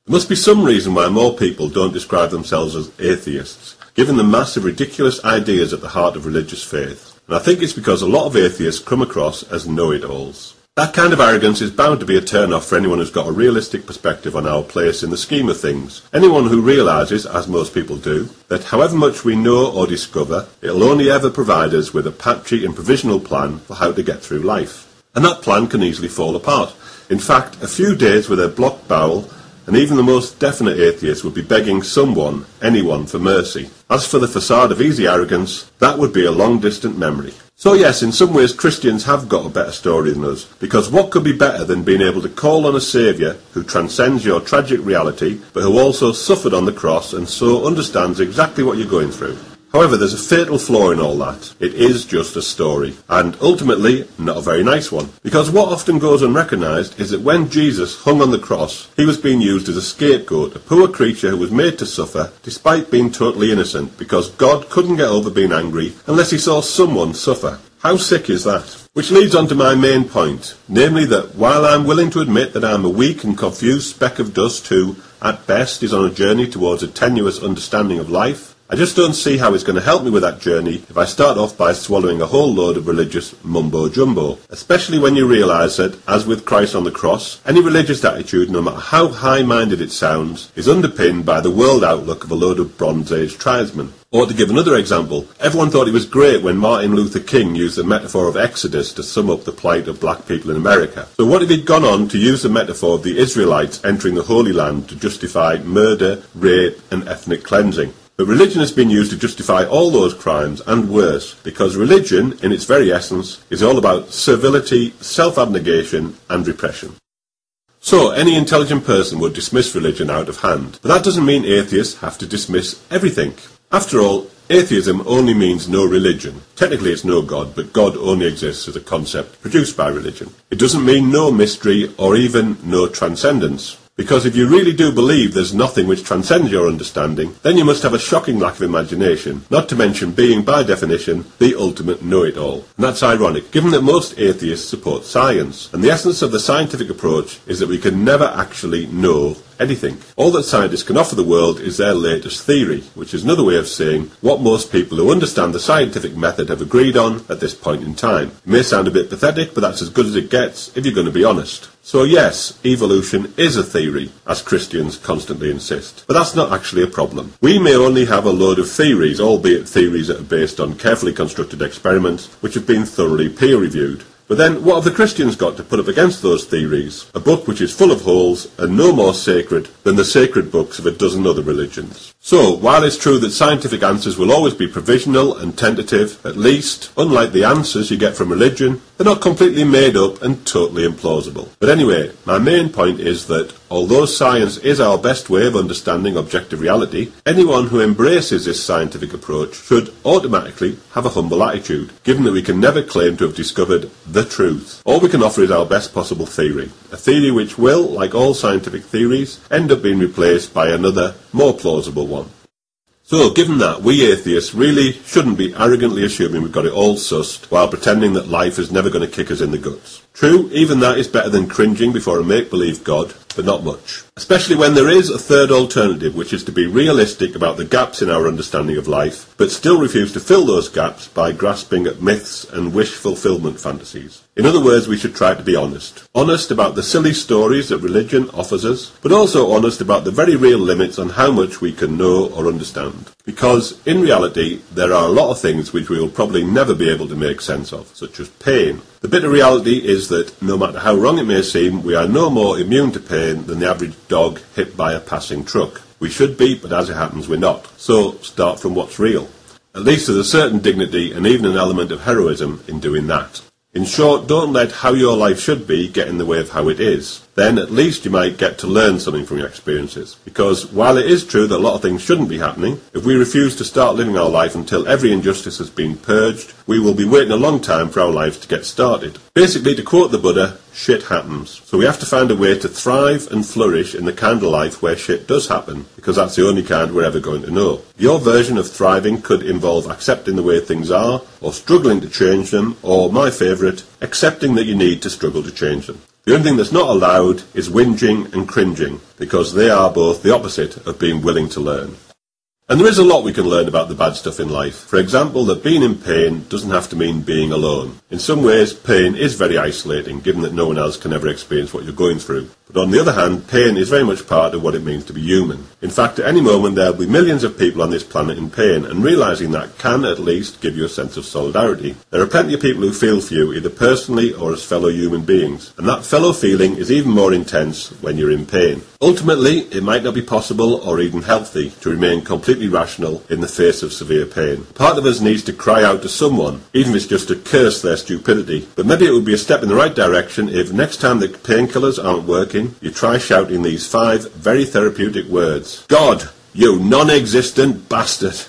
There must be some reason why more people don't describe themselves as atheists, given the massive ridiculous ideas at the heart of religious faith. And I think it's because a lot of atheists come across as know-it-alls. That kind of arrogance is bound to be a turn-off for anyone who's got a realistic perspective on our place in the scheme of things. Anyone who realises, as most people do, that however much we know or discover, it'll only ever provide us with a patchy and provisional plan for how to get through life. And that plan can easily fall apart. In fact, a few days with a blocked bowel, and even the most definite atheist would be begging someone, anyone, for mercy. As for the facade of easy arrogance, that would be a long-distant memory. So yes, in some ways Christians have got a better story than us, because what could be better than being able to call on a Saviour who transcends your tragic reality, but who also suffered on the cross and so understands exactly what you're going through. However, there's a fatal flaw in all that. It is just a story, and ultimately not a very nice one. Because what often goes unrecognised is that when Jesus hung on the cross, he was being used as a scapegoat, a poor creature who was made to suffer despite being totally innocent, because God couldn't get over being angry unless he saw someone suffer. How sick is that? Which leads on to my main point, namely that while I'm willing to admit that I'm a weak and confused speck of dust who, at best, is on a journey towards a tenuous understanding of life, I just don't see how it's going to help me with that journey if I start off by swallowing a whole load of religious mumbo-jumbo, especially when you realise that, as with Christ on the cross, any religious attitude, no matter how high-minded it sounds, is underpinned by the world outlook of a load of Bronze Age tribesmen. Or to give another example, everyone thought it was great when Martin Luther King used the metaphor of Exodus to sum up the plight of black people in America. So what if he'd gone on to use the metaphor of the Israelites entering the Holy Land to justify murder, rape and ethnic cleansing? But religion has been used to justify all those crimes and worse, because religion, in its very essence, is all about servility, self-abnegation and repression. So, any intelligent person would dismiss religion out of hand, but that doesn't mean atheists have to dismiss everything. After all, atheism only means no religion. Technically it's no God, but God only exists as a concept produced by religion. It doesn't mean no mystery or even no transcendence. Because if you really do believe there's nothing which transcends your understanding, then you must have a shocking lack of imagination, not to mention being, by definition, the ultimate know-it-all. And that's ironic, given that most atheists support science, and the essence of the scientific approach is that we can never actually know anything. All that scientists can offer the world is their latest theory, which is another way of saying what most people who understand the scientific method have agreed on at this point in time. It may sound a bit pathetic, but that's as good as it gets if you're going to be honest. So yes, evolution is a theory, as Christians constantly insist. But that's not actually a problem. We may only have a load of theories, albeit theories that are based on carefully constructed experiments, which have been thoroughly peer-reviewed. But then, what have the Christians got to put up against those theories? A book which is full of holes and no more sacred than the sacred books of a dozen other religions. So, while it's true that scientific answers will always be provisional and tentative, at least, unlike the answers you get from religion, they're not completely made up and totally implausible. But anyway, my main point is that, although science is our best way of understanding objective reality, anyone who embraces this scientific approach should automatically have a humble attitude, given that we can never claim to have discovered the truth. All we can offer is our best possible theory, a theory which will, like all scientific theories, end up being replaced by another, more plausible one. So, given that, we atheists really shouldn't be arrogantly assuming we've got it all sussed while pretending that life is never going to kick us in the guts. True, even that is better than cringing before a make-believe God, but not much. Especially when there is a third alternative, which is to be realistic about the gaps in our understanding of life, but still refuse to fill those gaps by grasping at myths and wish-fulfillment fantasies. In other words, we should try to be honest. Honest about the silly stories that religion offers us, but also honest about the very real limits on how much we can know or understand. Because, in reality, there are a lot of things which we will probably never be able to make sense of, such as pain. The bitter reality is that, no matter how wrong it may seem, we are no more immune to pain than the average dog hit by a passing truck. We should be, but as it happens, we're not. So, start from what's real. At least there's a certain dignity and even an element of heroism in doing that. In short, don't let how your life should be get in the way of how it is. Then at least you might get to learn something from your experiences. Because while it is true that a lot of things shouldn't be happening, if we refuse to start living our life until every injustice has been purged, we will be waiting a long time for our lives to get started. Basically, to quote the Buddha, shit happens. So we have to find a way to thrive and flourish in the kind of life where shit does happen, because that's the only kind we're ever going to know. Your version of thriving could involve accepting the way things are, or struggling to change them, or, my favourite, accepting that you need to struggle to change them. The only thing that's not allowed is whinging and cringing, because they are both the opposite of being willing to learn. And there is a lot we can learn about the bad stuff in life. For example, that being in pain doesn't have to mean being alone. In some ways, pain is very isolating, given that no one else can ever experience what you're going through. But on the other hand, pain is very much part of what it means to be human. In fact, at any moment there will be millions of people on this planet in pain, and realising that can at least give you a sense of solidarity. There are plenty of people who feel for you, either personally or as fellow human beings, and that fellow feeling is even more intense when you're in pain. Ultimately, it might not be possible or even healthy to remain completely rational in the face of severe pain. Part of us needs to cry out to someone, even if it's just to curse their stupidity. But maybe it would be a step in the right direction if next time the painkillers aren't working, you try shouting these 5 very therapeutic words. God, you non-existent bastard!